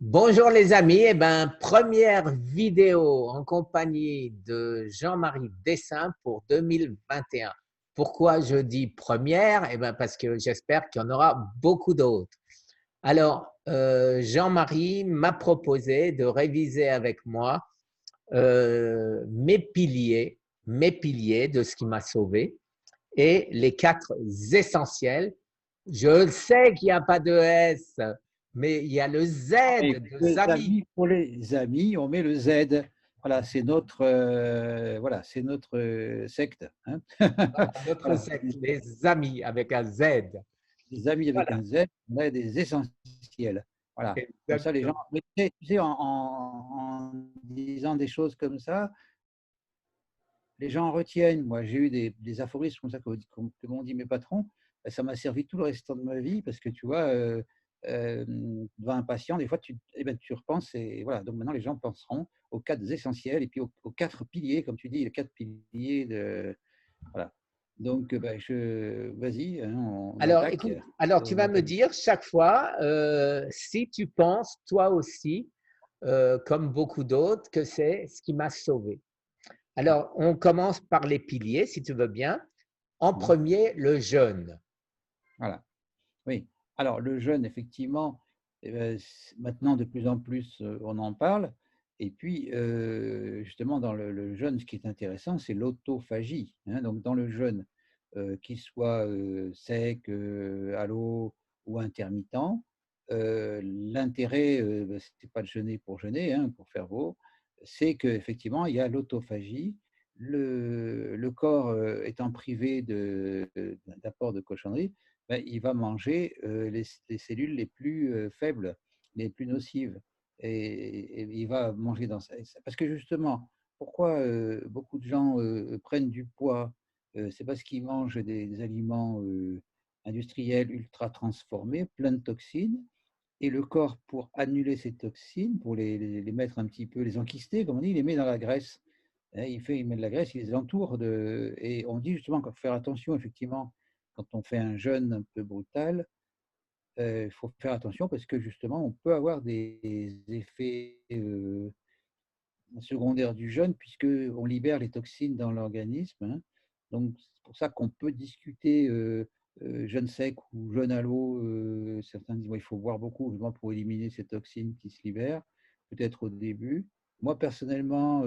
Bonjour les amis, première vidéo en compagnie de Jean-Marie Dessin pour 2021. Pourquoi je dis première? Parce que j'espère qu'il y en aura beaucoup d'autres. Alors, Jean-Marie m'a proposé de réviser avec moi mes piliers de ce qui m'a sauvé et les 4 essentiels. Je sais qu'il n'y a pas de S, mais il y a le Z Et de les Zami. amis, pour les amis, on met le Z. Voilà, c'est notre, secte. Hein. Voilà, notre Voilà, secte, les amis avec un Z. les amis avec Voilà, un Z, on a des essentiels. Voilà, comme ça les gens. exactement. Mais tu sais, en disant des choses comme ça, les gens en retiennent. Moi, j'ai eu des aphorismes comme ça que m'ont dit mes patrons. Ça m'a servi tout le restant de ma vie parce que tu vois, devant un patient, des fois, tu repenses et voilà. Donc maintenant, les gens penseront aux 4 essentiels et puis aux 4 piliers, comme tu dis, les 4 piliers de voilà. Donc, vas-y, hein, on Alors, attaque. écoute, alors tu On vas me attaque. dire chaque fois si tu penses, toi aussi, comme beaucoup d'autres, que c'est ce qui m'a sauvé. Alors, on commence par les piliers, si tu veux bien. En Mmh. premier, le jeûne. Voilà. Oui. Alors, le jeûne, effectivement, maintenant, de plus en plus, on en parle. Et puis, justement, dans le jeûne, ce qui est intéressant, c'est l'autophagie. Hein. Donc, dans le jeûne, qu'il soit sec, à l'eau ou intermittent, l'intérêt, ce n'est pas de jeûner pour jeûner, hein, pour faire beau, c'est qu'effectivement, il y a l'autophagie. Le corps étant privé d'apport de cochonneries, ben, il va manger les cellules les plus faibles, les plus nocives. Et il va manger dans ça. Parce que justement, pourquoi beaucoup de gens prennent du poids? C'est parce qu'ils mangent des aliments industriels ultra transformés, pleins de toxines. Et le corps, pour annuler ces toxines, pour les mettre un petit peu, les enquister, comme on dit, il les met dans la graisse. Hein, il met de la graisse, il les entoure et on dit justement qu'il faut faire attention, effectivement, quand on fait un jeûne un peu brutal, il faut faire attention parce que justement, on peut avoir des effets secondaires du jeûne puisqu'on libère les toxines dans l'organisme. Hein. Donc, c'est pour ça qu'on peut discuter jeûne sec ou jeûne à l'eau. Certains disent qu'il faut boire beaucoup justement pour éliminer ces toxines qui se libèrent, peut-être au début. Moi, personnellement,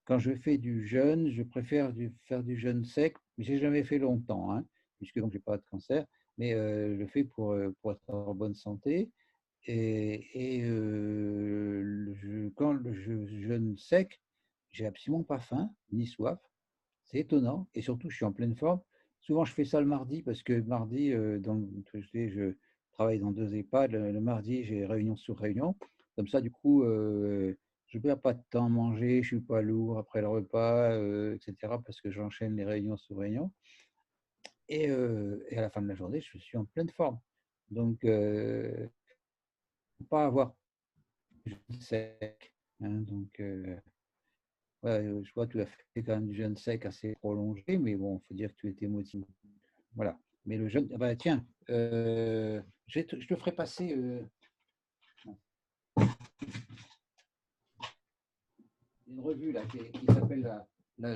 quand je fais du jeûne, je préfère faire du jeûne sec, mais j'ai jamais fait longtemps, hein, puisque donc j'ai pas de cancer, mais je le fais pour être en bonne santé. Quand je jeûne sec, j'ai absolument pas faim ni soif. C'est étonnant et surtout je suis en pleine forme. Souvent je fais ça le mardi parce que mardi, je travaille dans 2 EHPAD. Le mardi, j'ai réunion sur réunion. Comme ça, du coup, je ne perds pas de temps à manger, je ne suis pas lourd après le repas, etc. parce que j'enchaîne les réunions sur réunion. Et à la fin de la journée, je suis en pleine forme. Donc, faut pas avoir du jeûne sec. Hein, donc, ouais, je vois que tu as fait quand même du jeûne sec assez prolongé, mais bon, il faut dire que tu étais motivé. Voilà. Mais le jeûne, ah bah, tiens, je te ferai passer une revue là, qui s'appelle la-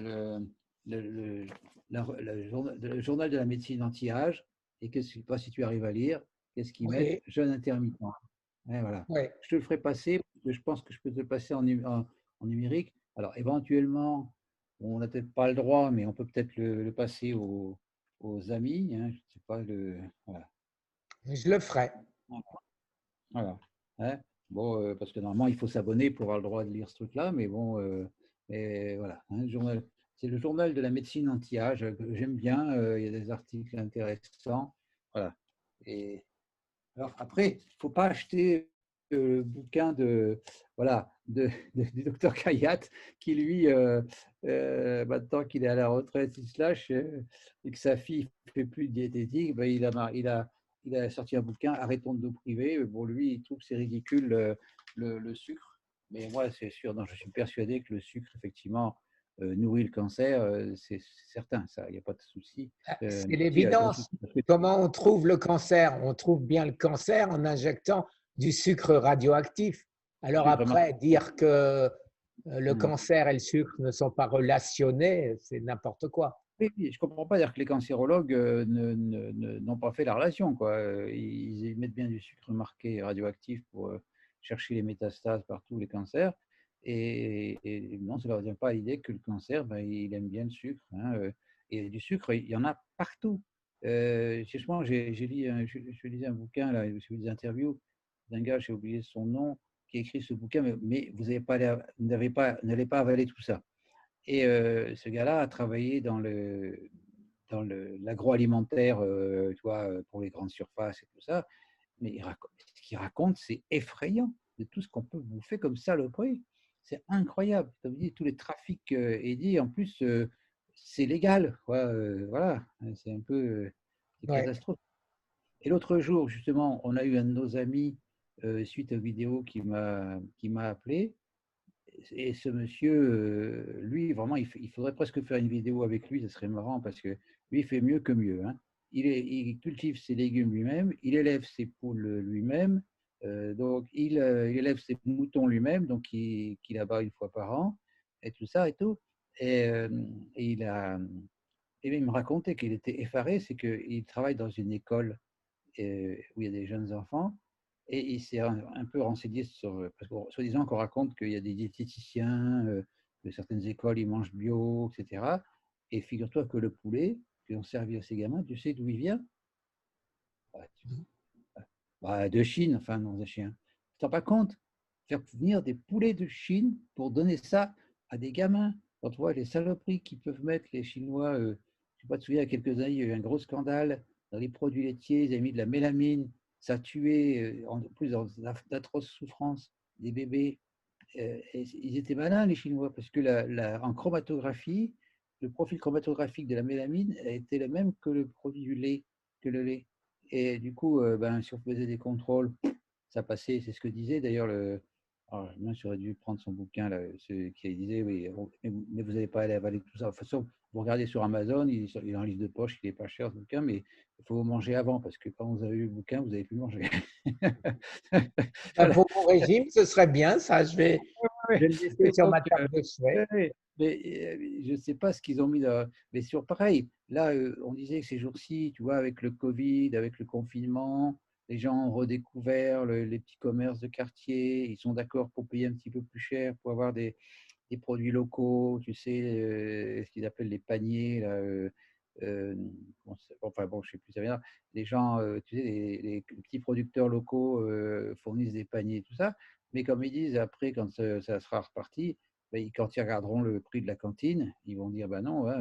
le, le- le journal de la médecine anti-âge. Et que, je ne sais pas si tu arrives à lire, qu'est-ce qu'ils mettent? Oui, Jeûne intermittent. Et voilà. oui. Je te le ferai passer, parce que je pense que je peux te le passer en numérique. Alors, éventuellement, on n'a peut-être pas le droit, mais on peut peut-être le passer aux amis. Hein, je sais pas, voilà. Je le ferai. Voilà. Hein. Bon, parce que normalement, il faut s'abonner pour avoir le droit de lire ce truc-là, mais bon, mais voilà. Hein, c'est le journal de la médecine anti-âge que j'aime bien. Il y a des articles intéressants. Voilà. Et alors après, il ne faut pas acheter le bouquin voilà, du docteur Kayat, qui lui, maintenant qu'il est à la retraite, il se lâche et que sa fille ne fait plus de diététique, ben, il a sorti un bouquin, Arrêtons de nous priver. Bon, lui, il trouve que c'est ridicule le sucre. Mais moi, c'est sûr, non, je suis persuadé que le sucre, effectivement, nourrit le cancer. C'est certain, ça, il n'y a pas de souci. C'est Il y a aucun l'évidence. souci. Comment on trouve le cancer? On trouve bien le cancer en injectant du sucre radioactif. Alors Sucre marqué. après, dire que le Hmm. cancer et le sucre ne sont pas relationnés, c'est n'importe quoi. Oui, oui, je ne comprends pas dire que les cancérologues n'ont pas fait la relation, quoi. Ils mettent bien du sucre marqué radioactif pour chercher les métastases par tous les cancers. Et non, ça ne leur vient pas à l'idée que le cancer, ben, il aime bien le sucre, hein. Et du sucre, il y en a partout. Justement, je lisais un bouquin, là, j'ai vu des interviews d'un gars, j'ai oublié son nom, qui a écrit ce bouquin, mais vous n'allez pas avaler tout ça. Et ce gars-là a travaillé dans l'agroalimentaire, tu vois, pour les grandes surfaces et tout ça. Mais ce qu'il raconte, c'est effrayant de tout ce qu'on peut bouffer comme saloperie. C'est incroyable. Comme dit, tous les trafics dit, en plus, c'est légal, quoi. Voilà, c'est un peu c'est Ouais. catastrophique. Et l'autre jour, justement, on a eu un de nos amis, suite aux vidéos, qui m'a appelé. Et ce monsieur, lui, vraiment, il faudrait presque faire une vidéo avec lui, ça serait marrant parce que lui, il fait mieux que mieux, hein. Il cultive ses légumes lui-même, il élève ses poules lui-même, donc il élève ses moutons lui-même, donc qu'il abat une fois par an, et tout ça et tout. Et, et il me racontait qu'il était effaré, c'est qu'il travaille dans une école où il y a des jeunes enfants. Et il s'est un peu renseigné sur, parce que soi-disant qu'on raconte qu'il y a des diététiciens, que certaines écoles, ils mangent bio, etc. Et figure-toi que le poulet qu'ils ont servi à ces gamins, tu sais d'où il vient? Bah, de Chine, enfin non, de Chine. Tu t'en rends pas compte? Faire venir des poulets de Chine pour donner ça à des gamins. Quand tu vois les saloperies qu'ils peuvent mettre les Chinois, je ne sais pas te souviens, il y a quelques années, il y a eu un gros scandale dans les produits laitiers, ils avaient mis de la mélamine, ça tuait, en plus d'atroces souffrances, des bébés. Et ils étaient malins, les Chinois, parce que en chromatographie, le profil chromatographique de la mélamine était le même que le produit du lait, que le lait. Et du coup, ben, si on faisait des contrôles, ça passait. C'est ce que disait d'ailleurs le. Alors, moi, j'aurais dû prendre son bouquin, là, ce qui disait, oui, mais vous n'allez pas aller avaler tout ça. De toute façon, vous regardez sur Amazon, il est en liste de poche, il n'est pas cher ce bouquin, mais il faut manger avant, parce que quand vous avez eu le bouquin, vous n'avez plus manger. Voilà. Pour mon régime, ce serait bien ça. Je vais le laisser Mais sur donc, ma table de chevet. ouais, mais je ne sais pas ce qu'ils ont mis là. Mais sur pareil, là, on disait que ces jours-ci, tu vois, avec le Covid, avec le confinement, les gens ont redécouvert les petits commerces de quartier. Ils sont d'accord pour payer un petit peu plus cher pour avoir des produits locaux, tu sais, ce qu'ils appellent les paniers, là, euh, enfin bon, je sais plus, ça vient. Les gens, tu sais, les petits producteurs locaux fournissent des paniers, tout ça. Mais comme ils disent, après, quand ça sera reparti, ben, quand ils regarderont le prix de la cantine, ils vont dire, ben non, hein,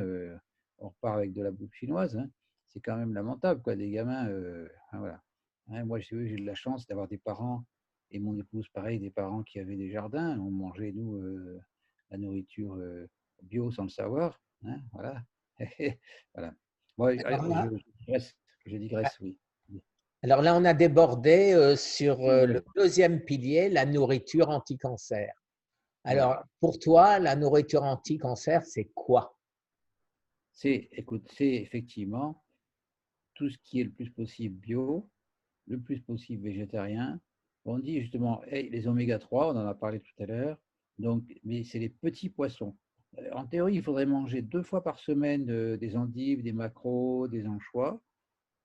on repart avec de la bouffe chinoise, hein. C'est quand même lamentable, quoi, des gamins. Hein, voilà. Hein, moi, j'ai eu de la chance d'avoir des parents, et mon épouse, pareil, des parents qui avaient des jardins. On mangeait, nous, la nourriture bio sans le savoir, hein, voilà. Voilà. Moi, Alors là, je digresse, oui. alors là, on a débordé sur Ouais, le deuxième pilier, la nourriture anti-cancer. ouais. Alors, pour toi, la nourriture anti-cancer, c'est quoi? Écoute, c'est effectivement tout ce qui est le plus possible bio, le plus possible végétarien. On dit justement, hey, les oméga 3, on en a parlé tout à l'heure, donc, mais c'est les petits poissons. En théorie, il faudrait manger 2 fois par semaine des endives, des maquereaux, des anchois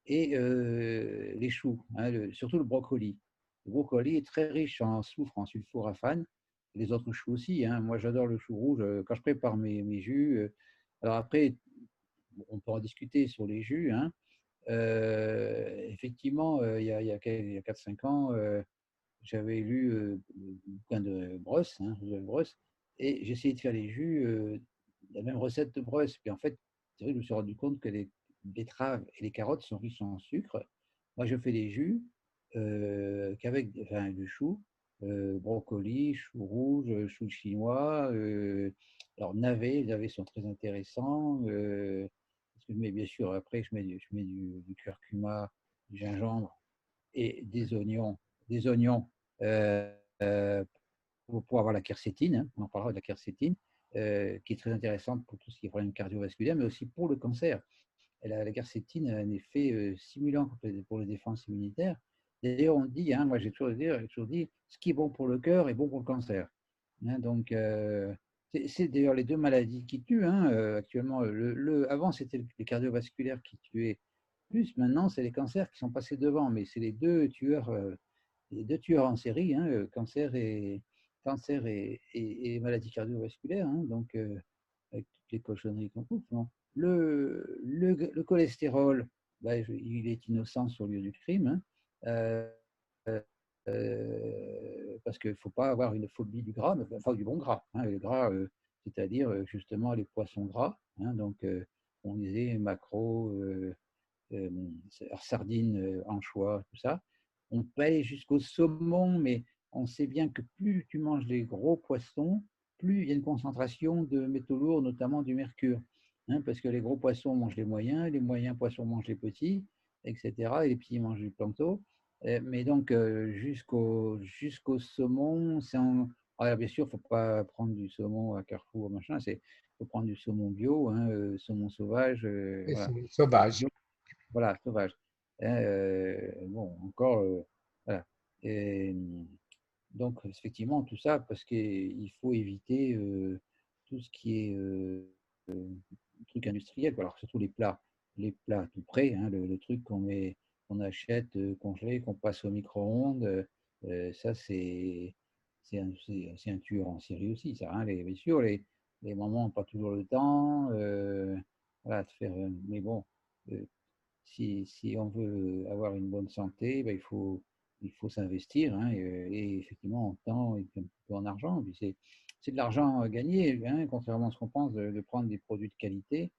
et les choux, hein, surtout le brocoli. Le brocoli est très riche en soufre, en sulforaphane. Les autres choux aussi, hein. Moi, j'adore le chou rouge. Quand je prépare mes jus, alors après, on peut en discuter sur les jus, hein. Effectivement, il y a 4-5 ans, j'avais lu le bouquin de Brosse, hein, Joseph Brosse, et j'ai essayé de faire les jus, la même recette de Brosse. Puis en fait, c'est vrai que je me suis rendu compte que les betteraves et les carottes sont riches en sucre. Moi, je fais des jus qu'avec enfin, du chou, brocoli, chou rouge, chou chinois. Alors, navets, les navets sont très intéressants. Parce que je mets, bien sûr, après, je mets du curcuma, du gingembre et des oignons euh, euh, pour avoir la quercétine, hein, on en parlera de la quercétine, qui est très intéressante pour tout ce qui est problème cardiovasculaire, mais aussi pour le cancer. La quercétine a un effet stimulant pour les défenses immunitaires. D'ailleurs, on dit, hein, moi j'ai toujours dit, ce qui est bon pour le cœur est bon pour le cancer. Hein, donc, c'est d'ailleurs les deux maladies qui tuent, hein, actuellement. Avant, c'était les cardiovasculaires qui tuaient plus. Maintenant, c'est les cancers qui sont passés devant. Mais c'est les deux tueurs en série, hein, cancer et maladies cardiovasculaires. Hein, donc, avec toutes les cochonneries qu'on trouve. Non. Le cholestérol, bah, il est innocent sur le lieu du crime. Hein. Euh, Parce qu'il ne faut pas avoir une phobie du gras, mais enfin du bon gras. Hein, le gras, c'est-à-dire justement les poissons gras. Hein, donc, on disait maquereau, euh, sardines, anchois, tout ça. On peut aller jusqu'au saumon, mais on sait bien que plus tu manges les gros poissons, plus il y a une concentration de métaux lourds, notamment du mercure. Hein, parce que les gros poissons mangent les moyens poissons mangent les petits, etc. Et les petits mangent du plancton. Mais donc, jusqu'au saumon, alors, bien sûr, il ne faut pas prendre du saumon à Carrefour, machin, il faut prendre du saumon bio, hein, saumon sauvage, Et voilà. c'est sauvage. Voilà, sauvage. Hein, bon, encore, voilà. Et, donc, effectivement, tout ça, parce qu'il faut éviter tout ce qui est truc industriel, quoi. Alors, surtout les plats tout prêts, hein, le truc qu'on achète congelé, qu'on passe au micro-ondes, ça, c'est un tueur en série aussi, ça. Hein, bien sûr, les mamans n'ont pas toujours le temps, voilà, de faire, mais bon. euh, si on veut avoir une bonne santé, ben, il faut s'investir, hein, et effectivement en temps et puis un petit peu en argent. C'est de l'argent gagné, hein, contrairement à ce qu'on pense, de prendre des produits de qualité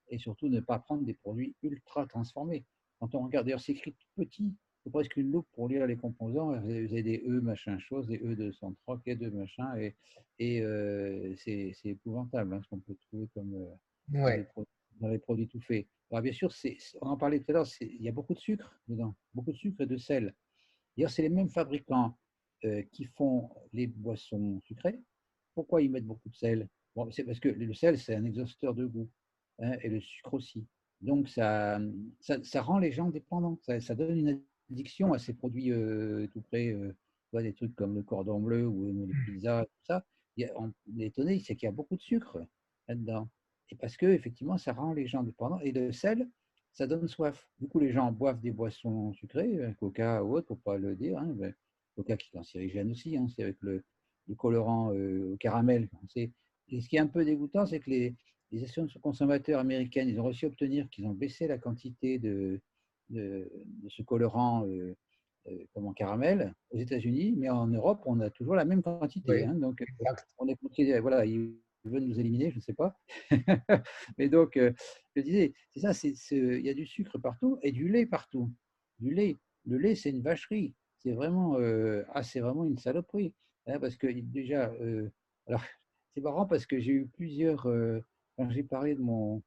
et surtout ne pas prendre des produits ultra transformés. Quand on regarde, d'ailleurs, c'est écrit tout petit, c'est presque une loupe pour lire les composants. Vous avez des E machin chose, des E203, E2 machin, c'est épouvantable, hein, ce qu'on peut trouver comme dans Ouais. des, dans les produits tout faits. Alors bien sûr, on en parlait tout à l'heure, il y a beaucoup de sucre dedans, beaucoup de sucre et de sel. D'ailleurs, c'est les mêmes fabricants qui font les boissons sucrées. Pourquoi ils mettent beaucoup de sel? Bon, c'est parce que le sel, c'est un exhausteur de goût, hein, et le sucre aussi. Donc, ça rend les gens dépendants. Ça donne une addiction à ces produits tout près, des trucs comme le cordon bleu ou les pizzas, tout ça. On est étonné, c'est qu'il y a beaucoup de sucre là-dedans. Et parce que, effectivement, ça rend les gens dépendants. Et le sel, ça donne soif. Du coup, les gens boivent des boissons sucrées, Coca ou autre, pour ne pas le dire. Hein, Coca qui est cancérigène aussi, hein, c'est avec le colorant au caramel. Et ce qui est un peu dégoûtant, c'est que les assurances consommateurs américaines, ils ont réussi à obtenir qu'ils ont baissé la quantité de ce colorant comme caramel aux États-Unis, mais en Europe, on a toujours la même quantité. Oui, Hein, donc, exact. on est considéré, voilà, ils veulent nous éliminer, je ne sais pas. Mais donc, je disais, c'est ça, il y a du sucre partout et du lait partout. Du lait. Le lait, c'est une vacherie. C'est vraiment une saloperie. Hein, parce que déjà, alors, c'est marrant parce que j'ai eu plusieurs, quand j'ai parlé de mon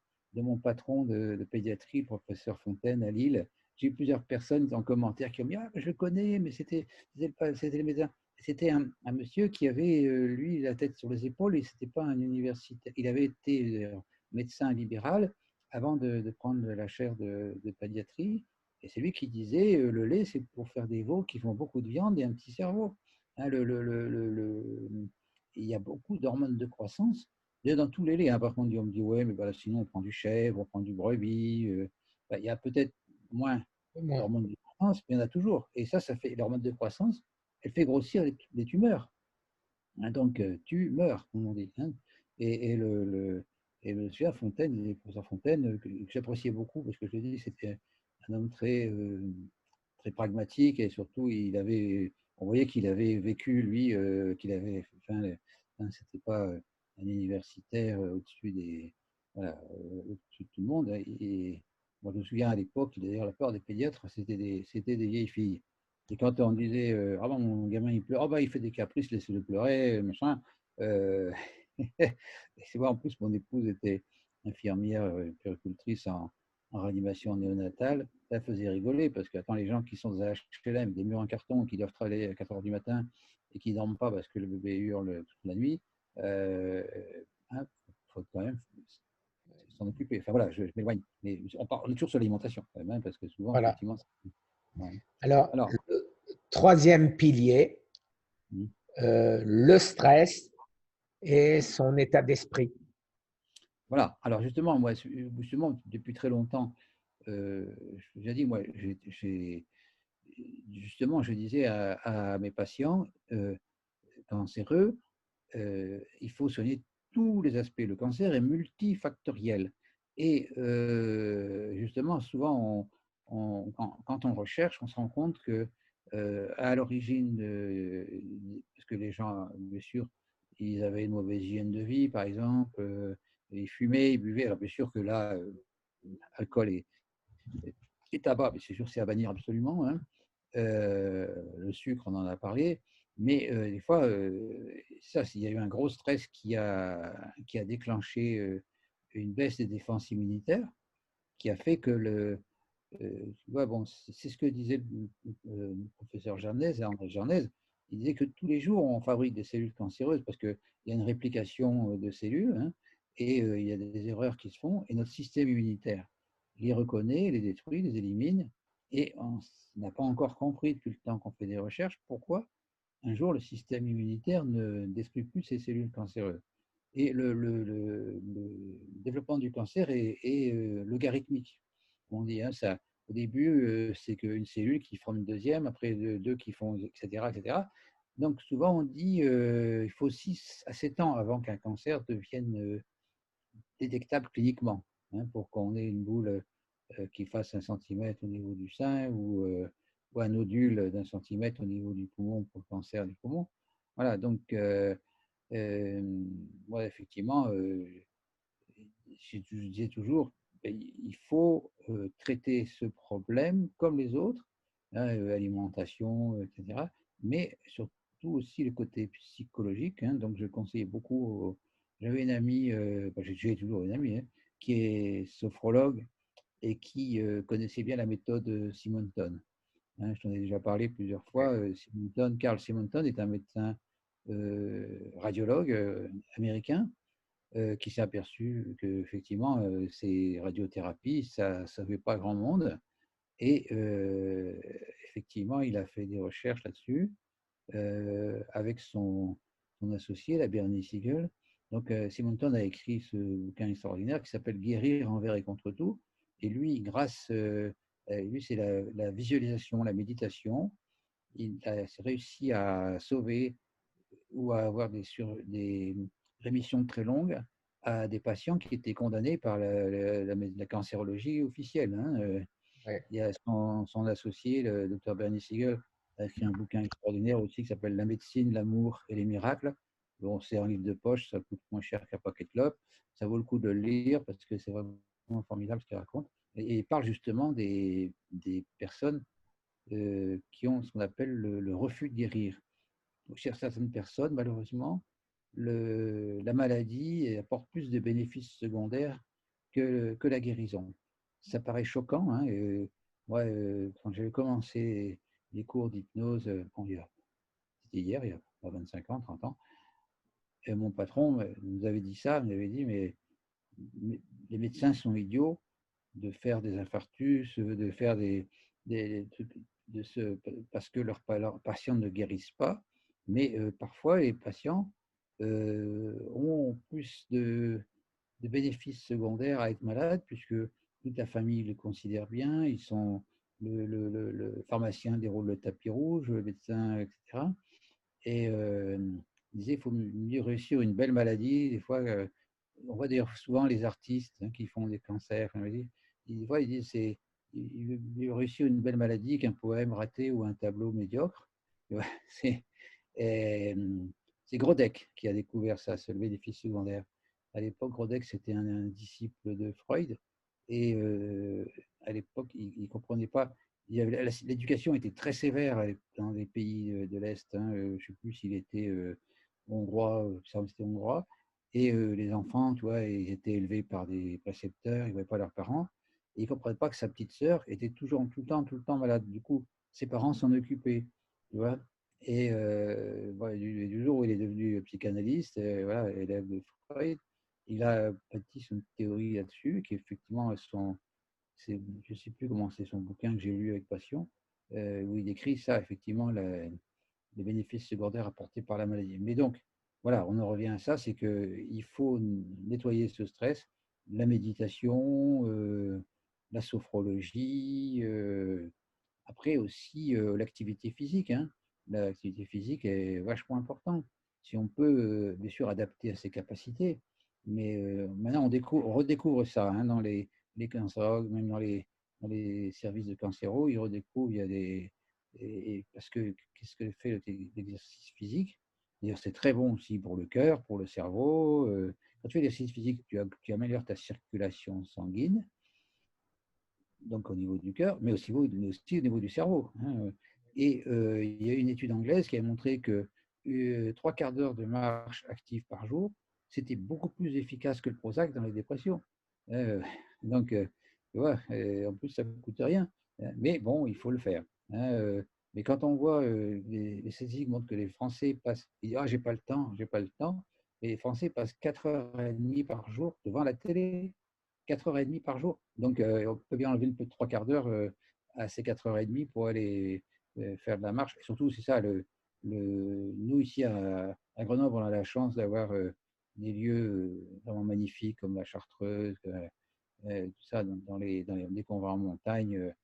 patron de pédiatrie, le professeur Fontaine à Lille, j'ai eu plusieurs personnes en commentaire qui ont dit: «Ah, je le connais, mais c'était le médecin.» C'était un monsieur qui avait, lui, la tête sur les épaules et c'était pas un universitaire. Il avait été médecin libéral avant de prendre la chaire de pédiatrie. Et c'est lui qui disait le lait, c'est pour faire des veaux qui font beaucoup de viande et un petit cerveau. Hein, il y a beaucoup d'hormones de croissance. D'ailleurs, dans tous les laits, hein, par contre, on me dit ouais, mais bah, sinon on prend du chèvre, on prend du brebis. Il y a peut-être moins Moi. d'hormones de croissance, mais il y en a toujours. Et ça fait l'hormone de croissance, elle fait grossir les tumeurs. Hein, donc, tu meurs, comme on dit. Hein. Et, et, le, le, et monsieur Fontaine, le professeur Fontaine, que j'appréciais beaucoup, parce que je dis, c'était un homme très pragmatique, et surtout, on voyait qu'il avait vécu, lui, qu'il avait, enfin, hein, c'était pas un universitaire au-dessus voilà, au-dessus de tout le monde. Hein. Et moi, je me souviens à l'époque, d'ailleurs, la plupart des pédiatres, c'était des vieilles filles. Et quand on disait, ah ben, mon gamin il pleure, ah ben, il fait des caprices, laissez-le pleurer, machin. Euh, et c'est vrai, en plus, mon épouse était infirmière, puéricultrice en réanimation néonatale. Ça faisait rigoler parce que, attends, les gens qui sont des HLM, des murs en carton, qui doivent travailler à 4 heures du matin et qui ne dorment pas parce que le bébé hurle toute la nuit, hein, faut quand même s'en occuper. Enfin voilà, je m'éloigne. Mais on est toujours sur l'alimentation quand même, hein, parce que souvent, Voilà. effectivement, ouais. Alors, Alors. troisième pilier, Mmh. le stress et son état d'esprit. Voilà. Alors justement, moi, justement, depuis très longtemps, je vous ai dit, moi, justement, je disais à mes patients cancéreux, il faut soigner tous les aspects. Le cancer est multifactoriel. Et justement, souvent, quand on recherche, on se rend compte que à l'origine, parce que les gens, bien sûr, ils avaient une mauvaise hygiène de vie, par exemple, ils fumaient, ils buvaient. Alors bien sûr que là, alcool et tabac, mais c'est sûr, c'est à bannir absolument, hein. Le sucre, on en a parlé, mais des fois, ça, il y a eu un gros stress qui a déclenché une baisse des défenses immunitaires, qui a fait que tu vois, bon, c'est ce que disait le professeur Jarnez, André Jarnez. Il disait que tous les jours, on fabrique des cellules cancéreuses parce qu'il y a une réplication de cellules, hein, et il y a des erreurs qui se font, et notre système immunitaire les reconnaît, les détruit, les élimine, et on n'a pas encore compris depuis le temps qu'on fait des recherches pourquoi un jour le système immunitaire ne détruit plus ces cellules cancéreuses. Et le développement du cancer est logarithmique. On dit, hein, ça, au début, c'est qu'une cellule qui forme une deuxième, après deux qui font, etc., etc. Donc souvent, on dit il faut 6 à 7 ans avant qu'un cancer devienne détectable cliniquement, hein, pour qu'on ait une boule qui fasse 1 centimètre au niveau du sein ou un nodule d'1 centimètre au niveau du poumon pour le cancer du poumon. Voilà, donc moi, effectivement, je disais toujours, ben, il faut traiter ce problème comme les autres, hein, alimentation, etc. Mais surtout aussi le côté psychologique, hein. Donc, je conseillais beaucoup. J'avais une amie, ben, j'ai toujours une amie, hein, qui est sophrologue et qui connaissait bien la méthode Simonton, hein. Je t'en ai déjà parlé plusieurs fois. Carl Simonton est un médecin radiologue américain qui s'est aperçu qu'effectivement, ces radiothérapies, ça ne sauvait pas grand monde. Et effectivement, il a fait des recherches là-dessus avec son associé, la Bernie Siegel. Donc, Simonton a écrit ce bouquin extraordinaire qui s'appelle Guérir envers et contre tout. Et lui, lui, c'est la visualisation, la méditation. Il a réussi à sauver ou à avoir des rémissions très longues à des patients qui étaient condamnés par la cancérologie officielle, hein. Ouais. Il y a son associé, le docteur Bernie Siegel, a écrit un bouquin extraordinaire aussi qui s'appelle La médecine, l'amour et les miracles. Bon, c'est un livre de poche, ça coûte moins cher qu'un paquet de clopes. Ça vaut le coup de le lire parce que c'est vraiment formidable ce qu'il raconte. Et il parle justement des personnes qui ont ce qu'on appelle le refus de guérir. Donc, chez certaines personnes, malheureusement, la maladie apporte plus de bénéfices secondaires que la guérison. Ça paraît choquant, hein. Moi, quand j'avais commencé les cours d'hypnose, c'était hier, il y a 25 ans, 30 ans, et mon patron nous avait dit ça, il avait dit, mais les médecins sont idiots de faire des infarctus, de faire des trucs parce que leurs patients ne guérissent pas, mais parfois les patients ont plus de bénéfices secondaires à être malades, puisque toute la famille les considère bien, ils sont, le pharmacien déroule le tapis rouge, le médecin, etc. Et il disait, il faut mieux réussir une belle maladie. Des fois, on voit d'ailleurs souvent les artistes, hein, qui font des cancers. Enfin, des fois, ils disent, il veut mieux réussir une belle maladie qu'un poème raté ou un tableau médiocre. C'est c'est Grodek qui a découvert ça, ce bénéfice secondaire. À l'époque, Grodek, c'était un disciple de Freud. Et à l'époque, il ne comprenait pas. L'éducation était très sévère dans les pays de l'Est, hein. Je ne sais plus s'il était hongrois, c'était hongrois. Et les enfants, tu vois, ils étaient élevés par des précepteurs, ils ne voyaient pas leurs parents. Et ils ne comprenaient pas que sa petite sœur était toujours, tout le temps malade. Du coup, ses parents s'en occupaient, tu vois. Et voilà, du jour où il est devenu psychanalyste, voilà, élève de Freud, il a bâti son théorie là-dessus, qui effectivement, je ne sais plus comment c'est son bouquin que j'ai lu avec passion, où il décrit ça, effectivement, les bénéfices secondaires apportés par la maladie. Mais donc, voilà, on en revient à ça, c'est qu'il faut nettoyer ce stress, la méditation, la sophrologie, après aussi l'activité physique, hein. L'activité physique est vachement importante. Si on peut, bien sûr, adapter à ses capacités, mais maintenant on redécouvre ça, hein, dans les cancérologues, même dans les services de cancéro, ils redécouvrent, il y a parce que qu'est-ce que fait l'exercice physique? D'ailleurs, c'est très bon aussi pour le cœur, pour le cerveau. Quand tu fais l'exercice physique, tu améliores ta circulation sanguine, donc au niveau du cœur, mais aussi au niveau du cerveau, hein. Et il y a une étude anglaise qui a montré que 3/4 d'heure de marche active par jour, c'était beaucoup plus efficace que le Prozac dans les dépressions. Euh, donc, tu vois, en plus, ça ne coûte rien, hein. Mais bon, il faut le faire, hein. Mais quand on voit les statistiques montrent que les Français passent, ils disent, ah, j'ai pas le temps, j'ai pas le temps. Et les Français passent 4h30 par jour devant la télé. 4h30 par jour. Donc, on peut bien enlever une petite 3/4 d'heure à ces 4h30 pour aller faire de la marche. Et surtout, c'est ça, nous, ici à Grenoble, on a la chance d'avoir des lieux vraiment magnifiques comme la Chartreuse, tout ça, dès qu'on va en montagne,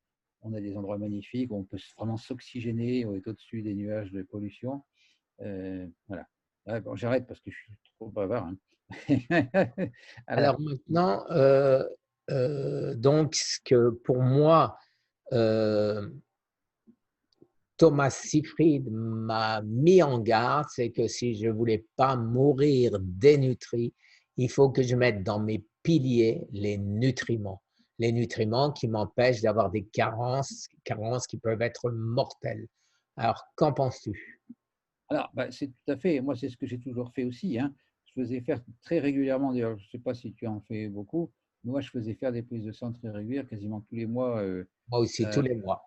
on a des endroits magnifiques où on peut vraiment s'oxygéner, on est au-dessus des nuages de pollution. Voilà. Ouais, bon, j'arrête parce que je suis trop bavard, hein. Alors, Alors maintenant, donc, ce que pour moi, euh, Thomas Seyfried m'a mis en garde, c'est que si je ne voulais pas mourir dénutri, il faut que je mette dans mes piliers les nutriments qui m'empêchent d'avoir des carences qui peuvent être mortelles. Alors, qu'en penses-tu? Alors, bah, c'est tout à fait. Moi, c'est ce que j'ai toujours fait aussi, hein. Je faisais faire très régulièrement, d'ailleurs, je ne sais pas si tu en fais beaucoup, mais moi, je faisais faire des prises de sang très régulières, quasiment tous les mois, Moi aussi, tous à les mois.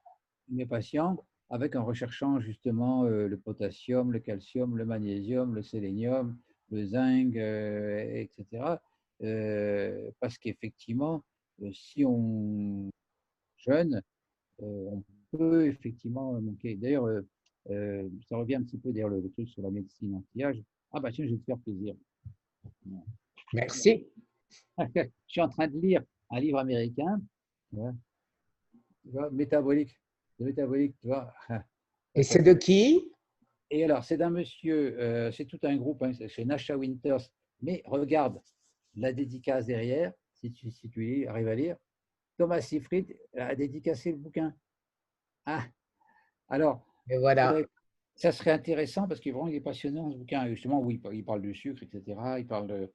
mes patients, avec en recherchant justement le potassium, le calcium, le magnésium, le sélénium, le zinc, etc. Parce qu'effectivement, si on jeûne, on peut effectivement manquer. D'ailleurs, ça revient un petit peu d'ailleurs le truc sur la médecine anti-âge. Ah bah tiens, je vais te faire plaisir. Merci. Je suis en train de lire un livre américain, tu vois, métabolique, de métabolique, tu vois. Et c'est de qui? Et alors, c'est d'un monsieur, c'est tout un groupe, hein, c'est chez Nasha Winters, mais regarde la dédicace derrière, si tu arrives à lire. Thomas Seyfried a dédicacé le bouquin. Ah, alors, Et il voilà. faudrait, ça serait intéressant parce qu'il vraiment il est passionnant ce bouquin, justement, où il parle du sucre, etc. Il parle de,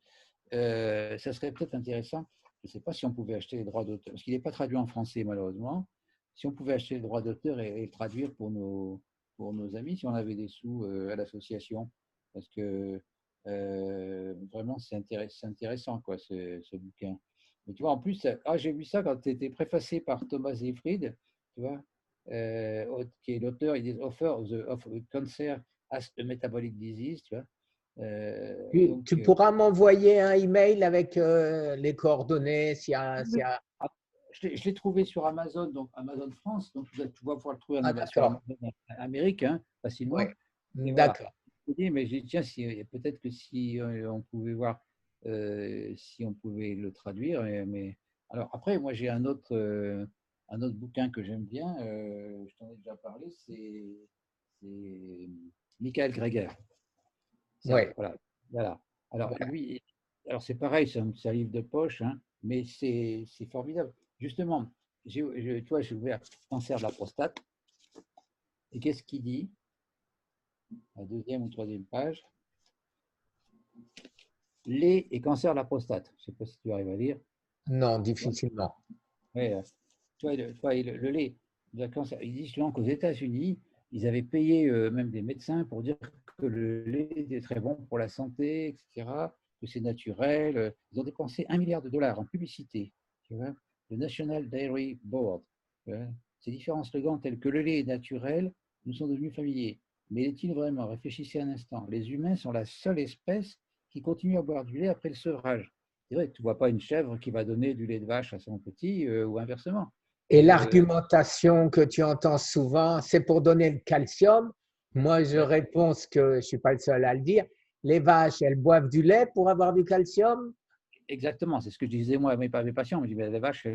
ça serait peut-être intéressant. Je ne sais pas si on pouvait acheter les droits d'auteur, parce qu'il n'est pas traduit en français malheureusement. Si on pouvait acheter les droits d'auteur et le traduire pour nos amis, si on avait des sous à l'association, parce que vraiment c'est intéressant quoi, ce bouquin. Mais tu vois, en plus, ah, j'ai vu ça quand tu étais préfacé par Thomas Seyfried, tu vois, qui est l'auteur, il dit Author of Cancer as a Metabolic Disease, tu vois. Tu, Donc, tu pourras m'envoyer un email avec les coordonnées s'il y a... ah, je l'ai trouvé sur Amazon, donc Amazon France, donc tu vas pouvoir le trouver Ah, sur d'accord. Amazon Amérique, hein, Oui. facilement. Et voilà. D'accord. Je me dis, mais j'ai dit, tiens, peut-être que si on pouvait voir, si on pouvait le traduire. Mais alors après, moi j'ai un autre bouquin que j'aime bien. Je t'en ai déjà parlé, c'est Michael Greger. Oui. Voilà, voilà. Alors Voilà. lui, alors c'est pareil, c'est un livre de poche, hein, mais c'est formidable. Justement, tu vois, j'ai ouvert cancer de la prostate. Et qu'est-ce qu'il dit? La deuxième ou troisième page. Lait et cancer de la prostate. Je ne sais pas si tu arrives à lire. Non, difficilement. Ouais, tu vois, le lait, le cancer. Il dit justement qu'aux États-Unis, ils avaient payé même des médecins pour dire que le lait était très bon pour la santé, etc., que c'est naturel. Ils ont dépensé 1 milliard de dollars en publicité. Tu vois, le National Dairy Board. Tu vois. Ces différents slogans tels que le lait est naturel nous sont devenus familiers. Mais est-il vraiment, réfléchissez un instant, les humains sont la seule espèce qui continue à boire du lait après le sevrage. C'est vrai que tu ne vois pas une chèvre qui va donner du lait de vache à son petit ou inversement. Et l'argumentation que tu entends souvent, c'est pour donner le calcium. Moi, je Ouais, réponds que je ne suis pas le seul à le dire. Les vaches, elles boivent du lait pour avoir du calcium. exactement, c'est ce que je disais moi à mes patients. Je dis, ben, les vaches,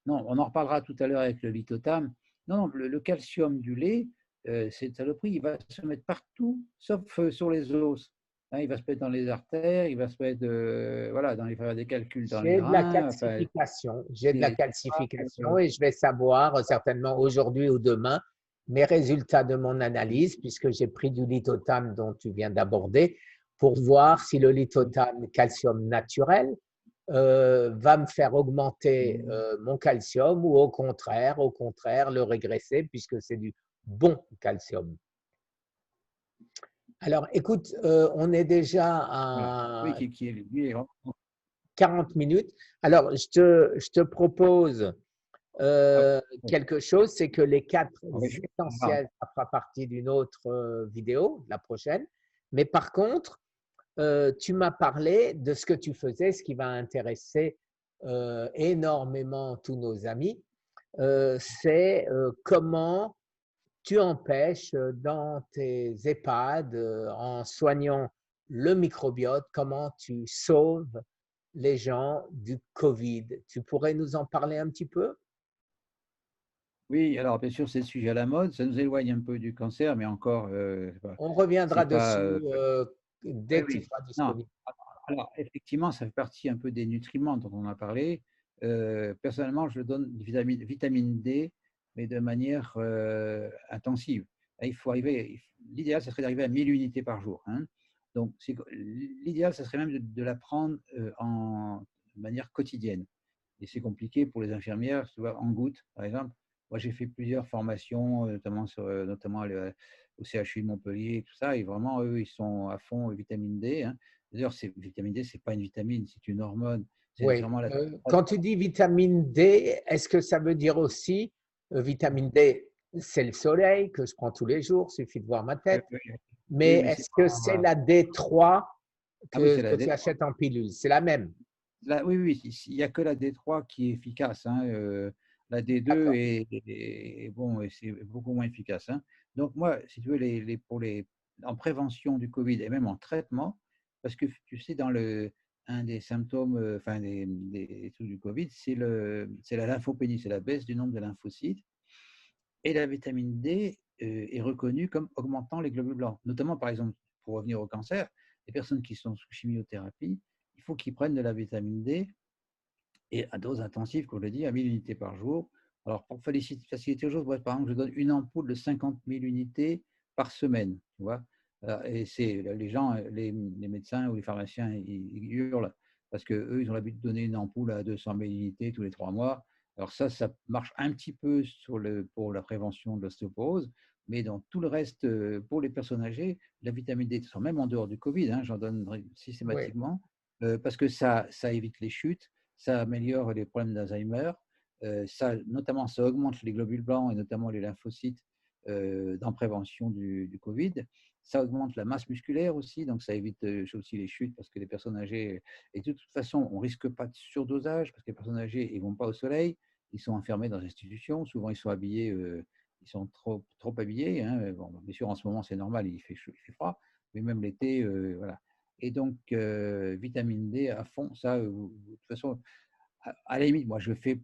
non, on en reparlera tout à l'heure avec le lithotam. Non, non, le calcium du lait, c'est une saloperie, il va se mettre partout, sauf sur les os. Hein, il va se mettre dans les artères, il va se mettre voilà, il va faire des calculs dans les J'ai de la reins. Enfin, calcification. J'ai de la c'est pas, calcification et je vais savoir certainement aujourd'hui ou demain mes résultats de mon analyse puisque j'ai pris du lithotam dont tu viens d'aborder pour voir si le lithotam calcium naturel va me faire augmenter mon calcium ou au contraire, le régresser puisque c'est du bon calcium. Alors, écoute, on est déjà voilà. Oui, à lui est vraiment. 40 minutes. Alors, je te propose Ah, oui, quelque chose, c'est que les quatre ah oui, essentiels, ça fera partie d'une autre vidéo, la prochaine. Mais par contre, tu m'as parlé de ce que tu faisais, ce qui va intéresser énormément tous nos amis, c'est comment tu empêches dans tes EHPAD, en soignant le microbiote, comment tu sauves les gens du Covid. Tu pourrais nous en parler un petit peu? oui, alors bien sûr, c'est le sujet à la mode. Ça nous éloigne un peu du cancer, mais encore, On reviendra c'est pas, dessus oui, dès que tu oui. seras Non, disponible. alors effectivement, ça fait partie un peu des nutriments dont on a parlé. Personnellement, je donne du vitamine D, mais de manière intensive. Là, il faut arriver, l'idéal, ce serait d'arriver à 1000 unités par jour, hein. Donc, l'idéal, ce serait même de la prendre de manière quotidienne. Et c'est compliqué pour les infirmières, tu vois, en gouttes, par exemple. Moi, j'ai fait plusieurs formations, notamment au CHU de Montpellier et tout ça, et vraiment, eux, ils sont à fond vitamine D, hein. D'ailleurs, vitamine D, c'est pas une vitamine, c'est une hormone. C'est Oui. vraiment la. Quand tu dis vitamine D, est-ce que ça veut dire aussi vitamine D, c'est le soleil que je prends tous les jours, il suffit de voir ma Oui, tête. oui, Mais oui, mais c'est est-ce que c'est pas. la D3 Ah oui, c'est que la tu D3. achètes en pilule? C'est la même. Oui, oui, il n'y a que la D3 qui est efficace, hein. La D2 D'accord. bon, et c'est beaucoup moins efficace, hein. Donc moi, si tu veux, en prévention du Covid et même en traitement, parce que tu sais, un des symptômes, enfin des trucs du Covid, c'est la lymphopénie, c'est la baisse du nombre de lymphocytes. Et la vitamine D est reconnue comme augmentant les globules blancs. Notamment, par exemple, pour revenir au cancer, les personnes qui sont sous chimiothérapie, il faut qu'ils prennent de la vitamine D et à dose intensive, comme je l'ai dit, à 1000 unités par jour. Alors, pour faciliter les choses, moi, par exemple, je donne une ampoule de 50 000 unités par semaine. Tu vois. Et les gens, les médecins ou les pharmaciens, ils hurlent parce qu'eux, ils ont l'habitude de donner une ampoule à 200 000 unités tous les 3 mois. Alors ça marche un petit peu pour la prévention de l'ostéoporose, mais dans tout le reste, pour les personnes âgées, la vitamine D, même en dehors du Covid, hein, j'en donne Oui, systématiquement, parce que ça évite les chutes, ça améliore les problèmes d'Alzheimer, notamment ça augmente les globules blancs et notamment les lymphocytes dans prévention du Covid. Ça augmente la masse musculaire aussi, donc ça évite aussi les chutes parce que les personnes âgées, et de toute façon, on ne risque pas de surdosage parce que les personnes âgées, ils ne vont pas au soleil, ils sont enfermés dans les institutions, souvent ils sont habillés, ils sont trop habillés, hein. Bon, bien sûr, en ce moment, c'est normal, il fait chaud, il fait froid, mais même l'été, voilà. Et donc, vitamine D à fond, ça, de toute façon, à la limite, moi, je fais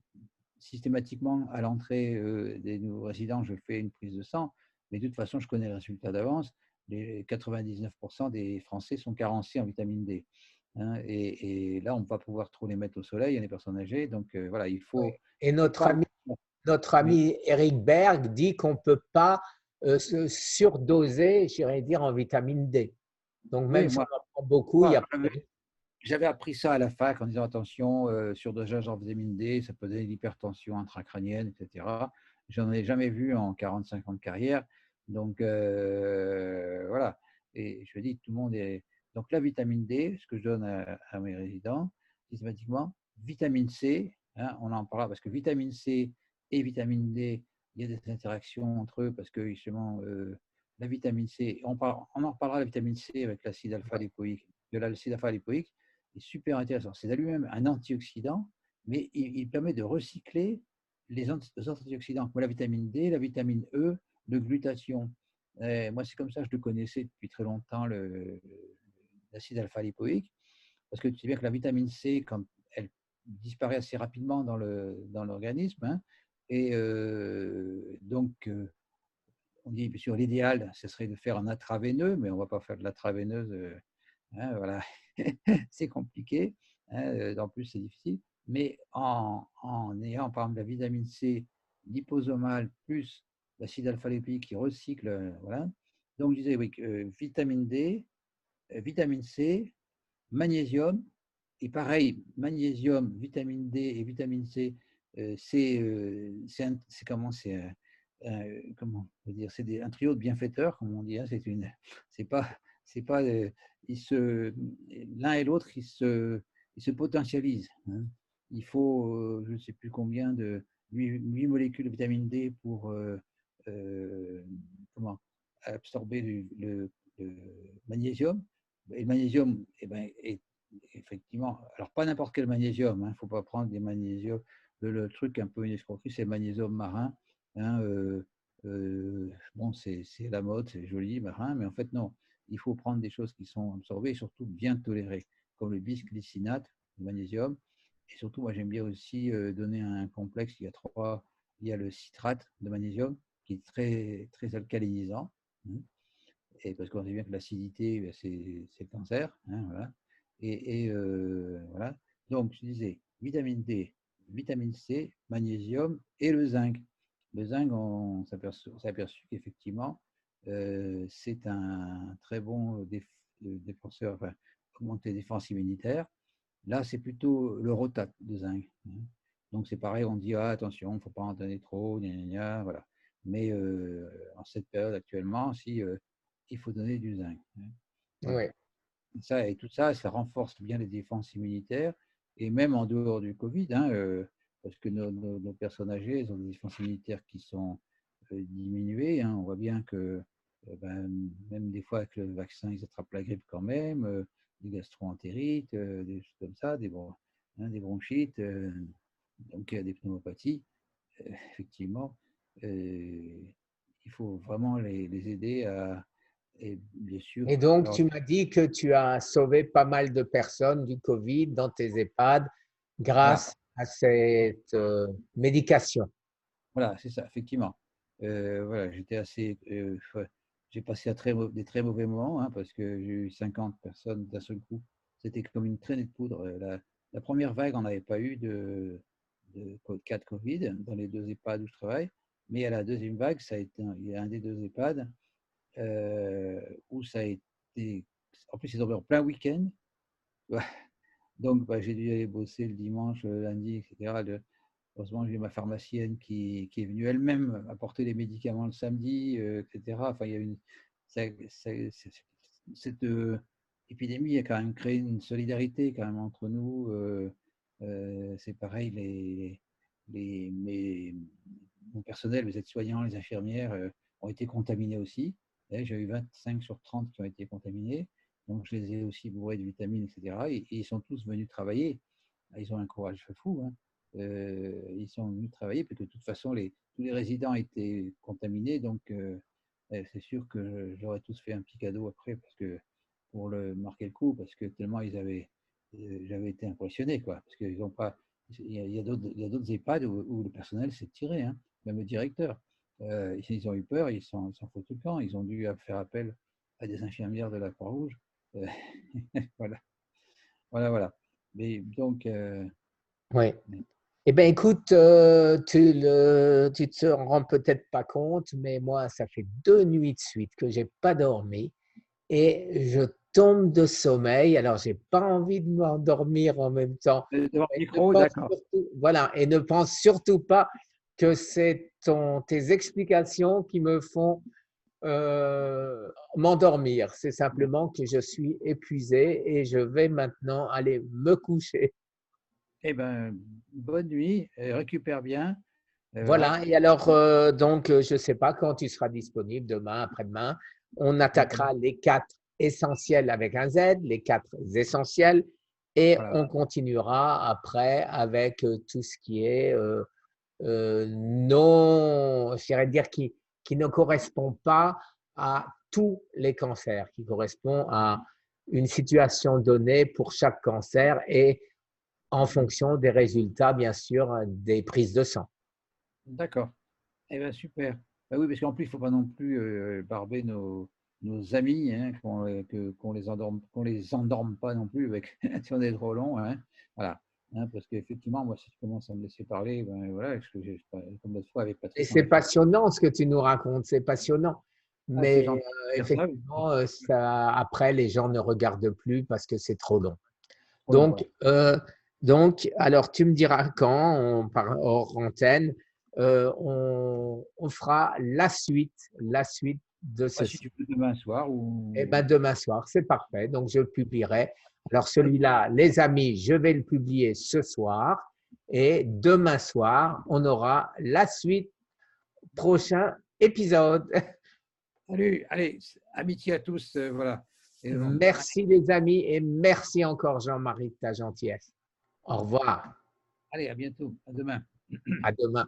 systématiquement à l'entrée des nouveaux résidents, je fais une prise de sang, mais de toute façon, je connais le résultat d'avance. Les 99% des Français sont carencés en vitamine D, hein, et là, on ne va pas pouvoir trop les mettre au soleil, il y a des personnes âgées, donc voilà, oui. Et faut pas. notre Oui, ami Eric Berg dit qu'on ne peut pas se surdoser, j'irais dire, en vitamine D. Donc, même oui, si moi, on en prend beaucoup, il y moi, a pas de... j'avais appris ça à la fac en disant attention, surdosage en vitamine D, ça peut donner l'hypertension intracrânienne, etc. J'en ai jamais vu en 45 ans de carrière. Donc voilà. Et je dis, tout le monde est. Donc la vitamine D, ce que je donne à mes résidents, systématiquement, vitamine C, hein, on en parlera parce que vitamine C et vitamine D, il y a des interactions entre eux parce que justement, la vitamine C, on en reparlera de la vitamine C avec l'acide alpha-lipoïque, de l'acide alpha-lipoïque est super intéressant. C'est lui-même un antioxydant, mais il permet de recycler les antioxydants, comme la vitamine D, la vitamine E, le glutathion. Moi, c'est comme ça que je le connaissais depuis très longtemps, l'acide alpha-lipoïque, parce que tu sais bien que la vitamine C, comme elle disparaît assez rapidement dans l'organisme, hein, et donc, on dit, bien sûr, l'idéal, ce serait de faire un intraveineux, mais on ne va pas faire de l'intraveineuse, hein, voilà, c'est compliqué, hein, en plus c'est difficile, mais en ayant par exemple la vitamine C liposomale plus l'acide alpha-lipoïque qui recycle, voilà. Donc je disais, oui, vitamine D, vitamine C, magnésium, et pareil, magnésium, vitamine D et vitamine C, c'est comment comment on peut dire, un trio de bienfaiteurs, comme on dit. Hein, c'est pas, l'un et l'autre, ils se potentialisent. Hein. Il faut, je ne sais plus combien de 8 molécules de vitamine D pour comment absorber le magnésium. Et le magnésium, eh ben, est effectivement, alors pas n'importe quel magnésium, il ne faut pas prendre des magnésiums. Le truc un peu une escroquerie, c'est le magnésium marin. Hein, bon, c'est la mode, c'est joli, marin, mais en fait, non. Il faut prendre des choses qui sont absorbées et surtout bien tolérées, comme le bisglycinate, le magnésium. Et surtout, moi, j'aime bien aussi donner un complexe. Il y a le citrate de magnésium qui est très, très alcalinisant. Hein, et parce qu'on sait bien que l'acidité, c'est le cancer. Hein, voilà. Et voilà. Donc, je disais vitamine D, vitamine C, magnésium et le zinc. Le zinc, on s'est aperçu qu'effectivement, c'est un très bon défenseur, enfin, augmenter les défenses immunitaires. Là, c'est plutôt le rotate de zinc. Hein. Donc, c'est pareil, on dit ah, attention, il ne faut pas en donner trop, gna, gna, gna, voilà. Mais en cette période actuellement, si, il faut donner du zinc. Hein. Voilà. Oui. Et tout ça, ça renforce bien les défenses immunitaires, et même en dehors du Covid, hein, parce que nos personnes âgées, elles ont des défenses immunitaires qui sont diminuées. Hein. On voit bien que ben, même des fois avec le vaccin, ils attrapent la grippe quand même, des gastro-entérites, des choses comme ça, des bronchites, donc des pneumopathies. Effectivement, il faut vraiment les aider à, et bien sûr, Et donc, alors, tu m'as dit que tu as sauvé pas mal de personnes du Covid dans tes EHPAD voilà. grâce à cette médication. Voilà, c'est ça, effectivement. Voilà, j'ai passé des très mauvais moments, hein, parce que j'ai eu 50 personnes d'un seul coup. C'était comme une traînée de poudre. La première vague, on n'avait pas eu de cas de Covid dans les deux EHPAD où je travaille. Mais à la deuxième vague, il y a un des deux EHPAD où ça a été. En plus, c'est tombé en plein week-end. Donc, bah, j'ai dû aller bosser le dimanche, le lundi, etc. Heureusement, j'ai ma pharmacienne qui est venue elle-même apporter les médicaments le samedi, etc. Enfin, il y a cette épidémie a quand même créé une solidarité quand même entre nous. C'est pareil, mon personnel, les aides-soignants, les infirmières ont été contaminés aussi. J'ai eu 25 sur 30 qui ont été contaminés. Donc, je les ai aussi bourrés de vitamines, etc. Et ils sont tous venus travailler. Ils ont un courage fou. Hein. Ils sont venus travailler, parce que de toute façon, tous les résidents étaient contaminés. Donc, c'est sûr que j'aurais tous fait un petit cadeau après, parce que pour le marquer le coup, parce que tellement j'avais été impressionné, quoi. Parce qu'ils n'ont pas. Il y a d'autres EHPAD où le personnel s'est tiré, hein, même le directeur. Ils ont eu peur, ils s'en foutent tout le temps. Ils ont dû faire appel à des infirmières de la Croix-Rouge. Euh, voilà, voilà. Mais donc, Oui. Eh bien, écoute, tu te rends peut-être pas compte, mais moi, ça fait 2 nuits de suite que j'ai pas dormi et je tombe de sommeil. Alors, j'ai pas envie de m'endormir en même temps. devant le Mais micro, d'accord. voilà, et ne pense surtout pas que c'est tes explications qui me font m'endormir. C'est simplement que je suis épuisé et je vais maintenant aller me coucher. Eh ben, bonne nuit, récupère bien. Voilà. Voilà, et alors, donc, je ne sais pas quand tu seras disponible, demain, après-demain. On attaquera les 4 essentiels avec un Z, les 4 essentiels, et Voilà. on continuera après avec tout ce qui est non, je dirais dire qui ne correspond pas à tous les cancers, qui correspond à une situation donnée pour chaque cancer et en fonction des résultats, bien sûr, des prises de sang. D'accord. Eh bien, super. Bah oui, parce qu'en plus, il ne faut pas non plus barber nos amis, hein, qu'on les endorme pas non plus avec, si on est trop long. Hein. Voilà. Hein, parce qu'effectivement, moi, si tu commences à me laisser parler, ben voilà, ce que comme l'autre fois avec Et Patrice, on c'est a fait. passionnant ce que tu nous racontes, c'est passionnant. Ah, c'est Mais gentil de dire ça, oui. effectivement, après, les gens ne regardent plus parce que c'est trop long. Trop long, voilà. Donc, alors tu me diras quand, hors antenne, on fera la suite de Ah, si ceci. tu peux demain soir Eh ou. bien, demain soir, c'est parfait. Donc, je le publierai. Alors, celui-là, les amis, je vais le publier ce soir. Et demain soir, on aura la suite, prochain épisode. Salut, allez, amitié à tous, voilà. Et bon, Merci les amis et merci encore Jean-Marie de ta gentillesse. Au revoir. allez, à bientôt, à demain. À demain.